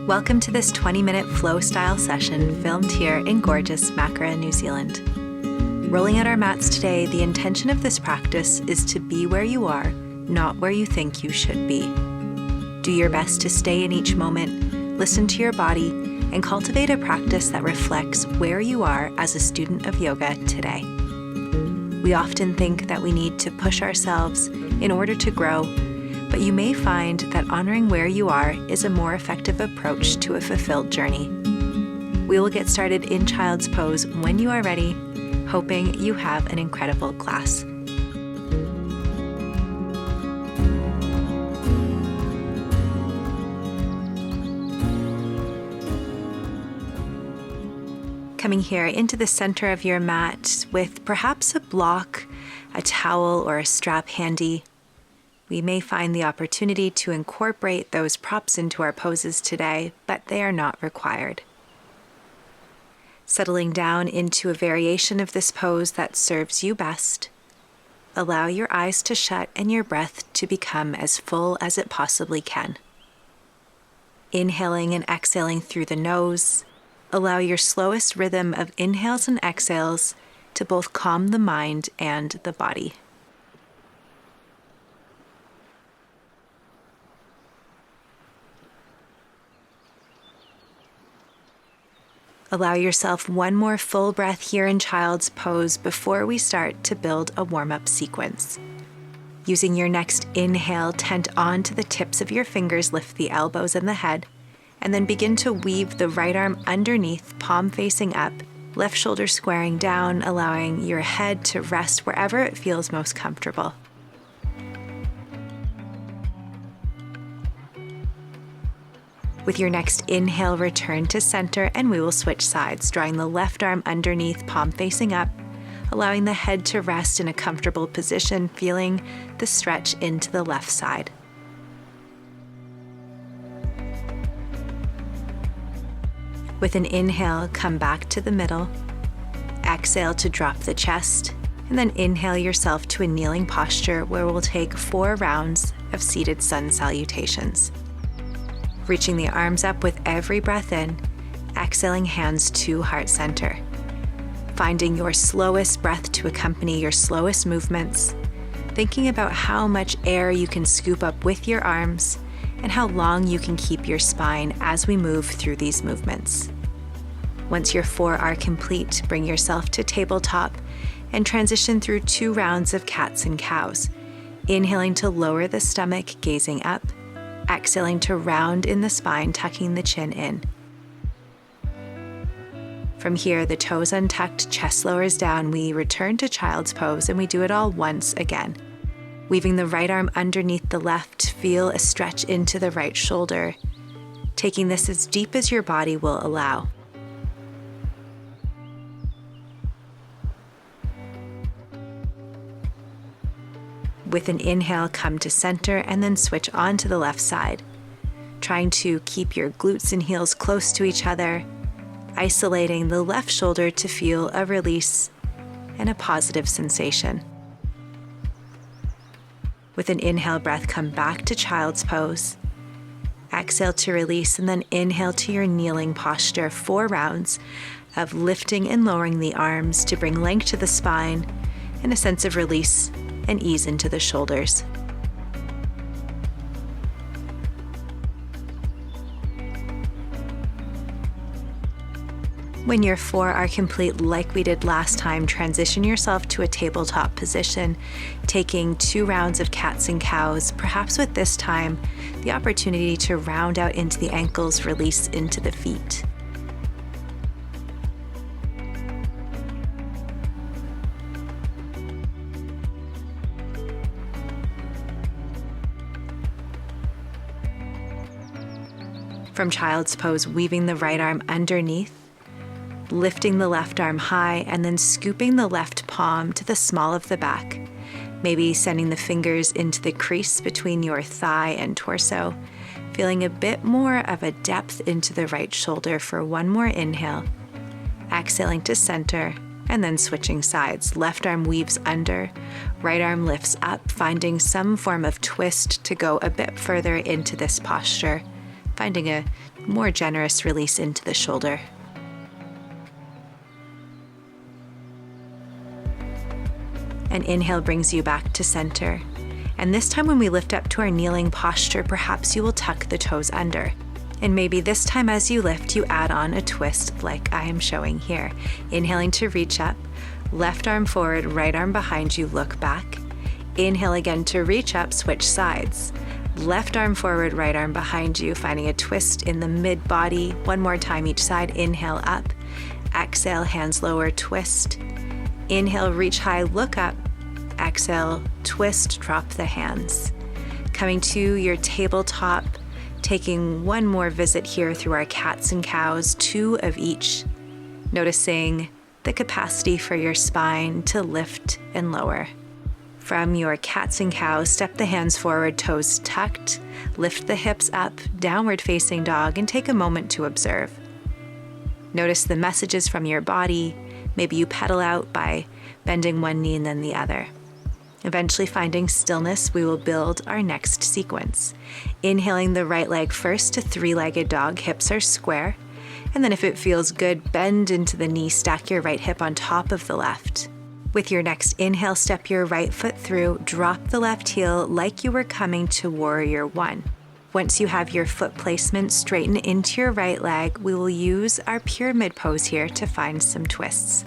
Welcome to this 20-minute flow style session filmed here in gorgeous Makara, New Zealand. Rolling out our mats today, the intention of this practice is to be where you are, not where you think you should be. Do your best to stay in each moment, listen to your body, and cultivate a practice that reflects where you are as a student of yoga today. We often think that we need to push ourselves in order to grow, but you may find that honoring where you are is a more effective approach to a fulfilled journey. We will get started in child's pose when you are ready, hoping you have an incredible class. Coming here into the center of your mat with perhaps a block, a towel, or a strap handy. We may find the opportunity to incorporate those props into our poses today, but they are not required. Settling down into a variation of this pose that serves you best, allow your eyes to shut and your breath to become as full as it possibly can. Inhaling and exhaling through the nose, allow your slowest rhythm of inhales and exhales to both calm the mind and the body. Allow yourself one more full breath here in child's pose before we start to build a warm-up sequence. Using your next inhale, tent onto the tips of your fingers, lift the elbows and the head, and then begin to weave the right arm underneath, palm facing up, left shoulder squaring down, allowing your head to rest wherever it feels most comfortable. With your next inhale, return to center and we will switch sides, drawing the left arm underneath, palm facing up, allowing the head to rest in a comfortable position, feeling the stretch into the left side. With an inhale, come back to the middle. Exhale to drop the chest, and then inhale yourself to a kneeling posture where we'll take 4 rounds of seated sun salutations. Reaching the arms up with every breath in, exhaling hands to heart center. Finding your slowest breath to accompany your slowest movements, thinking about how much air you can scoop up with your arms and how long you can keep your spine as we move through these movements. Once your 4 are complete, bring yourself to tabletop and transition through 2 rounds of cats and cows, inhaling to lower the stomach, gazing up, exhaling to round in the spine, tucking the chin in. From here, the toes untucked, chest lowers down, we return to child's pose and we do it all once again. Weaving the right arm underneath the left, feel a stretch into the right shoulder, taking this as deep as your body will allow. With an inhale, come to center and then switch on to the left side, trying to keep your glutes and heels close to each other, isolating the left shoulder to feel a release and a positive sensation. With an inhale breath, come back to child's pose. Exhale to release and then inhale to your kneeling posture, 4 rounds of lifting and lowering the arms to bring length to the spine and a sense of release and ease into the shoulders. When your 4 are complete, like we did last time, transition yourself to a tabletop position, taking 2 rounds of cats and cows, perhaps with this time the opportunity to round out into the ankles, release into the feet. From child's pose, weaving the right arm underneath, lifting the left arm high, and then scooping the left palm to the small of the back, maybe sending the fingers into the crease between your thigh and torso, feeling a bit more of a depth into the right shoulder for one more inhale, exhaling to center, and then switching sides. Left arm weaves under, right arm lifts up, finding some form of twist to go a bit further into this posture, finding a more generous release into the shoulder. An inhale brings you back to center. And this time when we lift up to our kneeling posture, perhaps you will tuck the toes under. And maybe this time as you lift, you add on a twist like I am showing here. Inhaling to reach up, left arm forward, right arm behind you, look back. Inhale again to reach up, switch sides. Left arm forward, right arm behind you, finding a twist in the mid body. One more time each side, inhale up. Exhale, hands lower, twist. Inhale, reach high, look up. Exhale, twist, drop the hands. Coming to your tabletop, taking one more visit here through our cats and cows, 2 of each. Noticing the capacity for your spine to lift and lower. From your cats and cows, step the hands forward, toes tucked, lift the hips up, downward facing dog, and take a moment to observe. Notice the messages from your body. Maybe you pedal out by bending one knee and then the other. Eventually finding stillness, we will build our next sequence. Inhaling the right leg first to 3-legged dog, hips are square. And then if it feels good, bend into the knee, stack your right hip on top of the left. With your next inhale, step your right foot through, drop the left heel like you were coming to Warrior 1. Once you have your foot placement, straighten into your right leg. We will use our pyramid pose here to find some twists.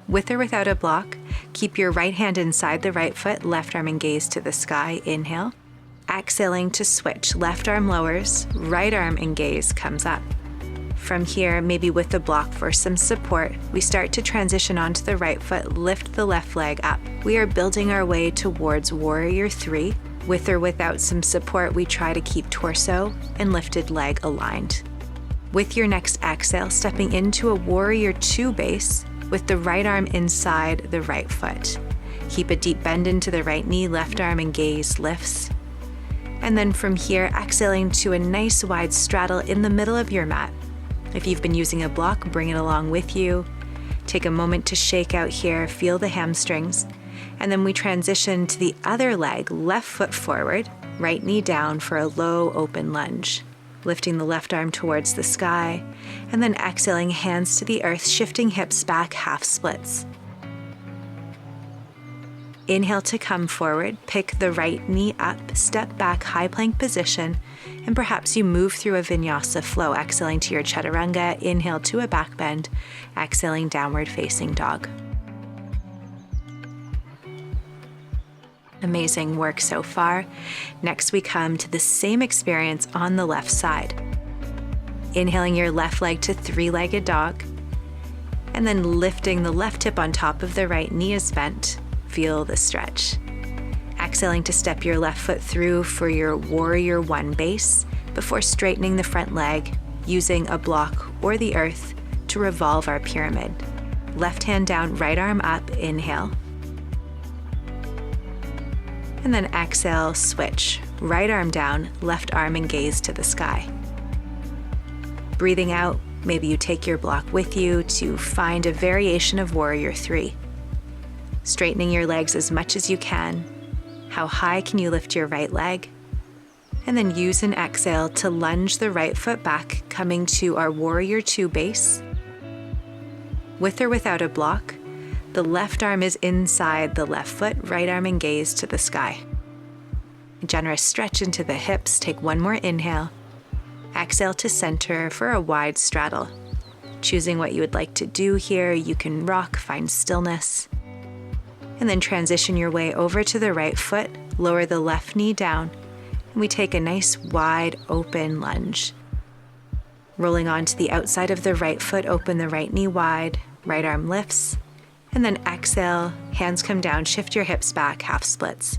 With or without a block, keep your right hand inside the right foot, left arm and gaze to the sky, inhale. Exhaling to switch, left arm lowers, right arm and gaze comes up. From here, maybe with the block for some support, we start to transition onto the right foot, lift the left leg up. We are building our way towards Warrior 3. With or without some support, we try to keep torso and lifted leg aligned. With your next exhale, stepping into a Warrior 2 base with the right arm inside the right foot. Keep a deep bend into the right knee, left arm and gaze lifts. And then from here, exhaling to a nice wide straddle in the middle of your mat. If you've been using a block, bring it along with you. Take a moment to shake out here, feel the hamstrings. And then we transition to the other leg, left foot forward, right knee down for a low open lunge. Lifting the left arm towards the sky, and then exhaling, hands to the earth, shifting hips back, half splits. Inhale to come forward, pick the right knee up, step back, high plank position, and perhaps you move through a vinyasa flow, exhaling to your chaturanga, inhale to a back bend, exhaling downward facing dog. Amazing work so far. Next, we come to the same experience on the left side. Inhaling your left leg to 3-legged dog, and then lifting the left hip on top of the right knee is bent. Feel the stretch. Exhaling to step your left foot through for your Warrior 1 base before straightening the front leg, using a block or the earth to revolve our pyramid. Left hand down, right arm up, inhale. And then exhale, switch. Right arm down, left arm and gaze to the sky. Breathing out, maybe you take your block with you to find a variation of Warrior 3. Straightening your legs as much as you can. How high can you lift your right leg? And then use an exhale to lunge the right foot back, coming to our Warrior 2 base. With or without a block, the left arm is inside the left foot, right arm and gaze to the sky. A generous stretch into the hips, take one more inhale. Exhale to center for a wide straddle. Choosing what you would like to do here, you can rock, find stillness. And then transition your way over to the right foot, lower the left knee down, and we take a nice wide open lunge. Rolling onto the outside of the right foot, open the right knee wide, right arm lifts, and then exhale, hands come down, shift your hips back, half splits.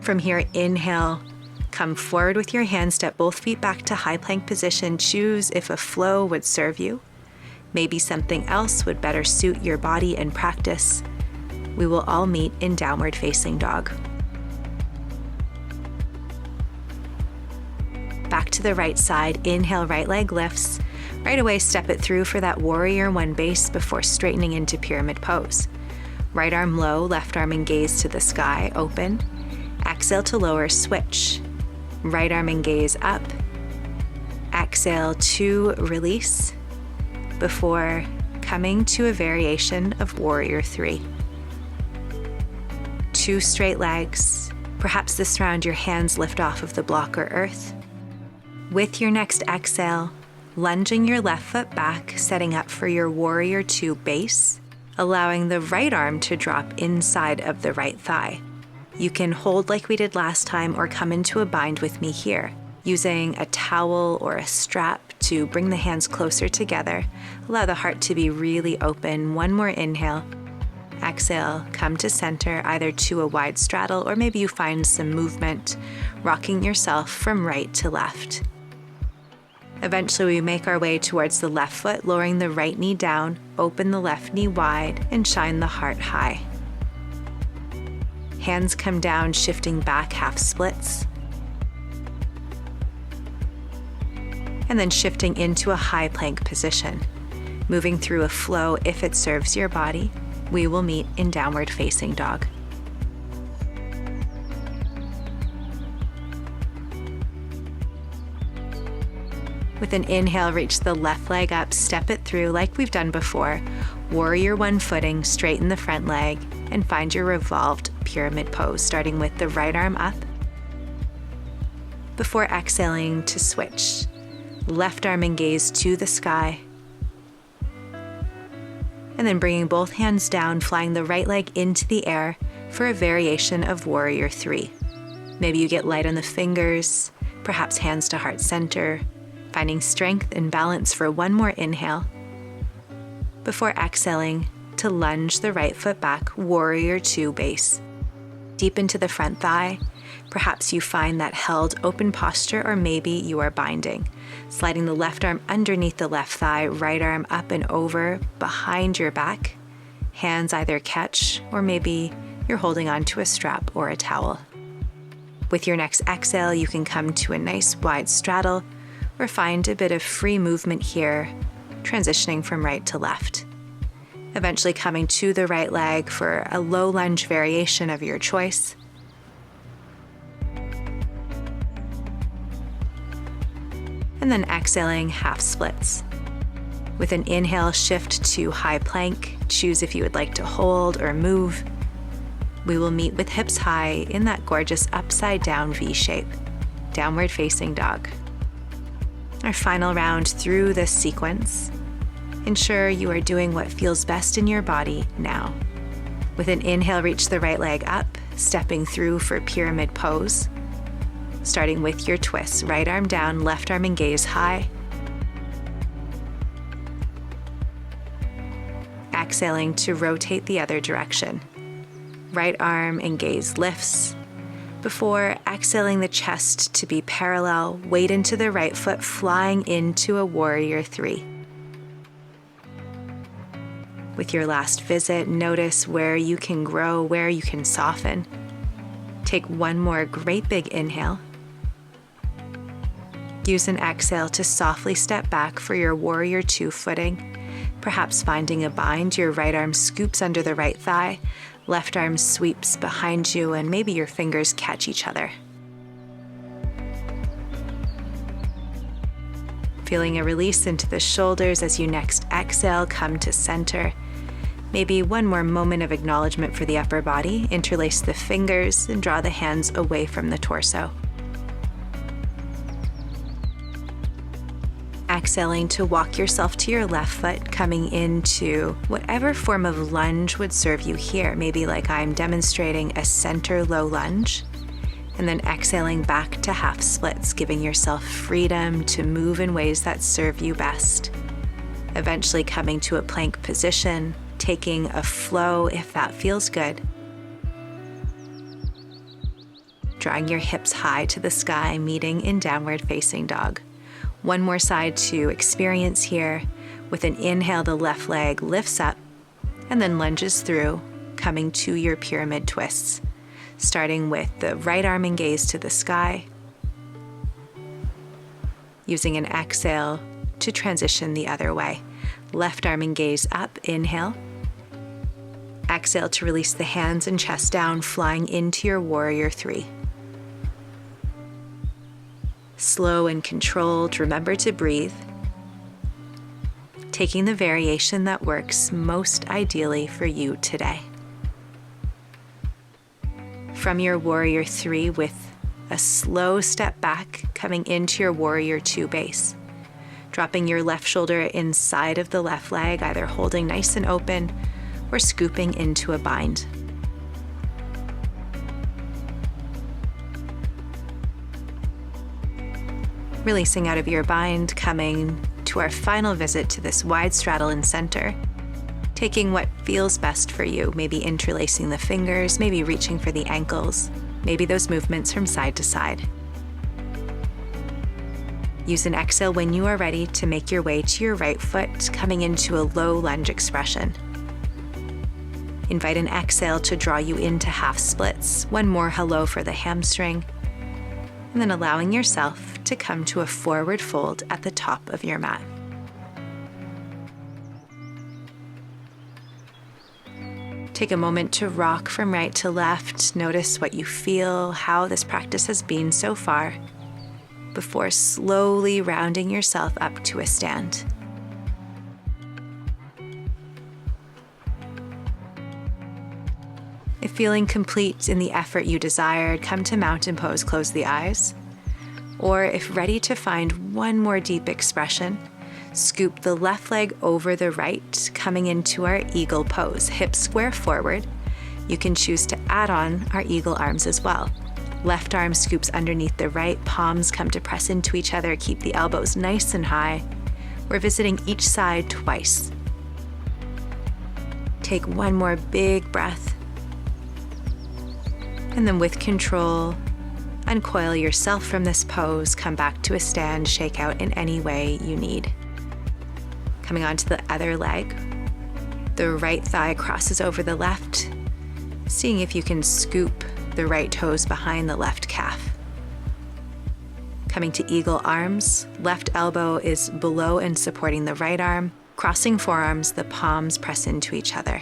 From here, inhale, come forward with your hands, step both feet back to high plank position. Choose if a flow would serve you. Maybe something else would better suit your body and practice. We will all meet in downward facing dog. Back to the right side, inhale, right leg lifts. Right away, step it through for that Warrior 1 base before straightening into pyramid pose. Right arm low, left arm and gaze to the sky, open. Exhale to lower, switch. Right arm and gaze up. Exhale to release before coming to a variation of Warrior 3. 2 straight legs. Perhaps this round your hands lift off of the block or earth. With your next exhale, lunging your left foot back, setting up for your Warrior 2 base, allowing the right arm to drop inside of the right thigh. You can hold like we did last time or come into a bind with me here, using a towel or a strap to bring the hands closer together. Allow the heart to be really open. One more inhale. Exhale, come to center, either to a wide straddle or maybe you find some movement, rocking yourself from right to left. Eventually we make our way towards the left foot, lowering the right knee down, open the left knee wide, and shine the heart high. Hands come down, shifting back half splits. And then shifting into a high plank position. Moving through a flow if it serves your body. We will meet in downward facing dog. With an inhale, reach the left leg up, step it through like we've done before. Warrior 1 footing, straighten the front leg, and find your revolved pyramid pose, starting with the right arm up. Before exhaling to switch, left arm and gaze to the sky. And then bringing both hands down, flying the right leg into the air for a variation of Warrior 3. Maybe you get light on the fingers, perhaps hands to heart center, finding strength and balance for one more inhale. Before exhaling to lunge the right foot back, Warrior 2 base. Deep into the front thigh, perhaps you find that held open posture or maybe you are binding. Sliding the left arm underneath the left thigh, right arm up and over behind your back. Hands either catch or maybe you're holding onto a strap or a towel. With your next exhale, you can come to a nice wide straddle or find a bit of free movement here, transitioning from right to left. Eventually coming to the right leg for a low lunge variation of your choice. And then exhaling, half splits. With an inhale, shift to high plank. Choose if you would like to hold or move. We will meet with hips high in that gorgeous upside down V shape, downward facing dog. Our final round through this sequence. Ensure you are doing what feels best in your body now. With an inhale, reach the right leg up, stepping through for pyramid pose. Starting with your twists, right arm down, left arm and gaze high. Exhaling to rotate the other direction. Right arm and gaze lifts. Before exhaling the chest to be parallel, weight into the right foot, flying into a Warrior 3. With your last visit, notice where you can grow, where you can soften. Take one more great big inhale. Use an exhale to softly step back for your Warrior 2 footing. Perhaps finding a bind, your right arm scoops under the right thigh, left arm sweeps behind you, and maybe your fingers catch each other. Feeling a release into the shoulders as you next exhale, come to center. Maybe one more moment of acknowledgement for the upper body. Interlace the fingers and draw the hands away from the torso. Exhaling to walk yourself to your left foot, coming into whatever form of lunge would serve you here. Maybe like I'm demonstrating a center low lunge. And then exhaling back to half splits, giving yourself freedom to move in ways that serve you best. Eventually coming to a plank position, taking a flow if that feels good. Drawing your hips high to the sky, meeting in downward facing dog. One more side to experience here. With an inhale, the left leg lifts up and then lunges through, coming to your pyramid twists. Starting with the right arm and gaze to the sky. Using an exhale to transition the other way. Left arm and gaze up, inhale. Exhale to release the hands and chest down, flying into your Warrior 3. Slow and controlled, remember to breathe, taking the variation that works most ideally for you today. From your Warrior 3 with a slow step back, coming into your Warrior 2 base. Dropping your left shoulder inside of the left leg, either holding nice and open or scooping into a bind. Releasing out of your bind, coming to our final visit to this wide straddle in center. Taking what feels best for you, maybe interlacing the fingers, maybe reaching for the ankles, maybe those movements from side to side. Use an exhale when you are ready to make your way to your right foot, coming into a low lunge expression. Invite an exhale to draw you into half splits, one more hello for the hamstring, and then allowing yourself to come to a forward fold at the top of your mat. Take a moment to rock from right to left. Notice what you feel, how this practice has been so far, before slowly rounding yourself up to a stand. If feeling complete in the effort you desired, come to mountain pose, close the eyes. Or if ready to find one more deep expression, scoop the left leg over the right, coming into our eagle pose, hips square forward. You can choose to add on our eagle arms as well. Left arm scoops underneath the right, palms come to press into each other, keep the elbows nice and high. We're visiting each side twice. Take one more big breath. And then with control, uncoil yourself from this pose, come back to a stand, shake out in any way you need. Coming onto the other leg, the right thigh crosses over the left, seeing if you can scoop the right toes behind the left calf. Coming to eagle arms, left elbow is below and supporting the right arm, crossing forearms, the palms press into each other.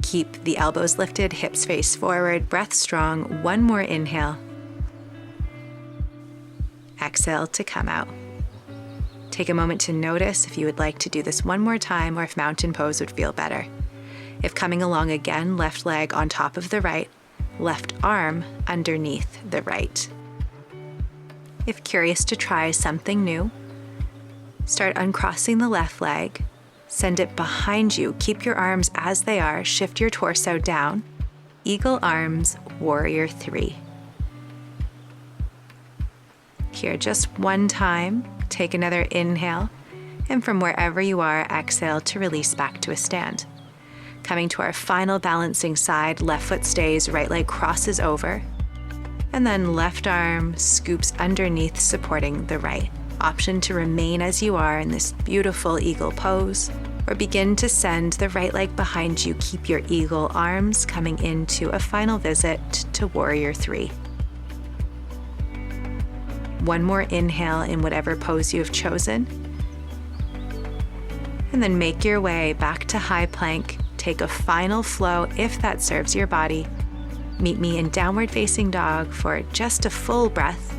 Keep the elbows lifted, hips face forward, breath strong. One more inhale. Exhale to come out. Take a moment to notice if you would like to do this one more time or if mountain pose would feel better. If coming along again, left leg on top of the right, left arm underneath the right. If curious to try something new, start uncrossing the left leg. Send it behind you. Keep your arms as they are. Shift your torso down. Eagle arms, Warrior 3. Here, just one time, take another inhale, and from wherever you are, exhale to release back to a stand. Coming to our final balancing side, left foot stays, right leg crosses over, and then left arm scoops underneath, supporting the right. Option to remain as you are in this beautiful eagle pose, or begin to send the right leg behind you. Keep your eagle arms coming into a final visit to Warrior 3. One more inhale in whatever pose you have chosen, and then make your way back to high plank. Take a final flow if that serves your body. Meet me in downward facing dog for just a full breath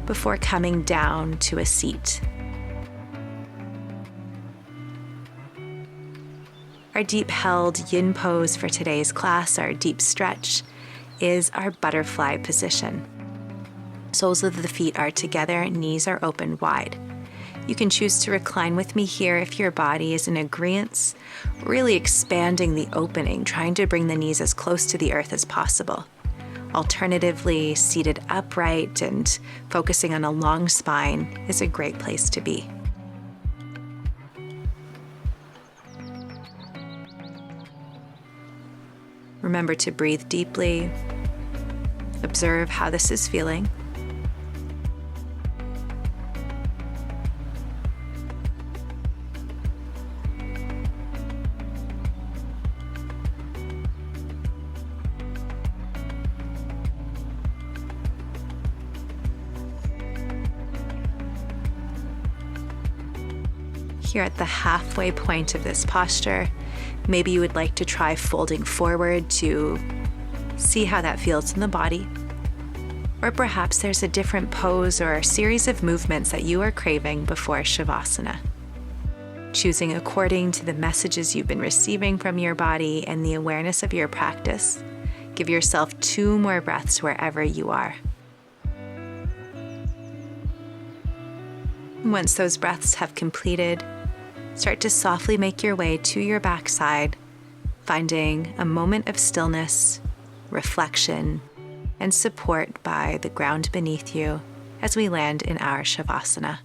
before coming down to a seat. Our deep held yin pose for today's class, our deep stretch, is our butterfly position. Soles of the feet are together, knees are open wide. You can choose to recline with me here if your body is in agreeance, really expanding the opening, trying to bring the knees as close to the earth as possible. Alternatively, seated upright and focusing on a long spine is a great place to be. Remember to breathe deeply. Observe how this is feeling. Here at the halfway point of this posture, maybe you would like to try folding forward to See how that feels in the body. Or perhaps there's a different pose or a series of movements that you are craving before Shavasana. Choosing according to the messages you've been receiving from your body and the awareness of your practice, give yourself 2 more breaths wherever you are. Once those breaths have completed, start to softly make your way to your backside, finding a moment of stillness, reflection, and support by the ground beneath you as we land in our Shavasana.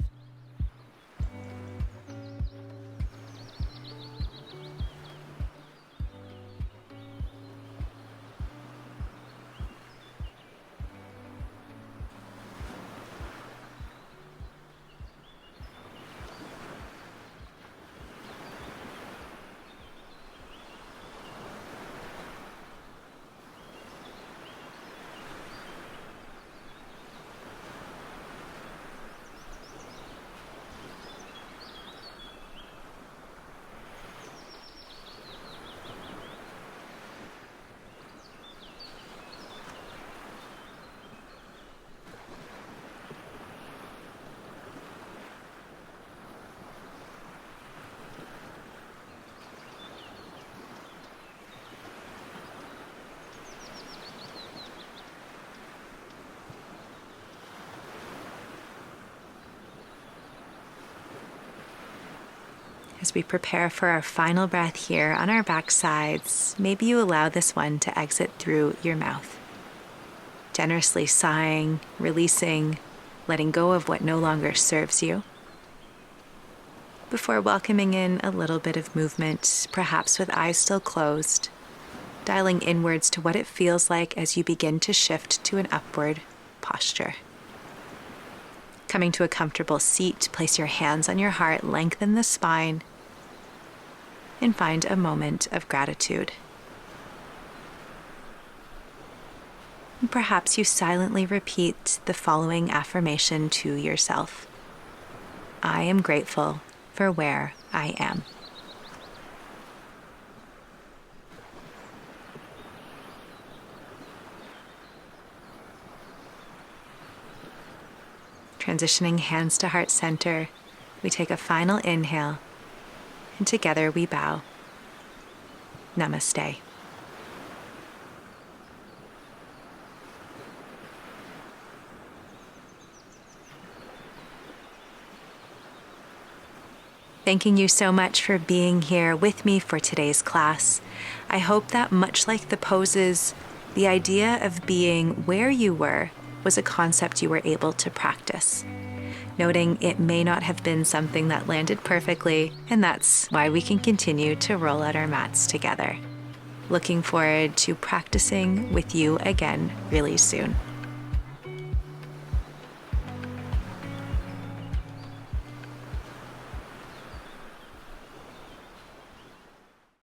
As we prepare for our final breath here on our backsides, maybe you allow this one to exit through your mouth. Generously sighing, releasing, letting go of what no longer serves you. Before welcoming in a little bit of movement, perhaps with eyes still closed, dialing inwards to what it feels like as you begin to shift to an upward posture. Coming to a comfortable seat, place your hands on your heart, lengthen the spine, and find a moment of gratitude. And perhaps you silently repeat the following affirmation to yourself. I am grateful for where I am. Transitioning hands to heart center, we take a final inhale, and together we bow. Namaste. Thanking you so much for being here with me for today's class. I hope that much like the poses, the idea of being where you were was a concept you were able to practice. Noting it may not have been something that landed perfectly, and that's why we can continue to roll out our mats together. Looking forward to practicing with you again really soon.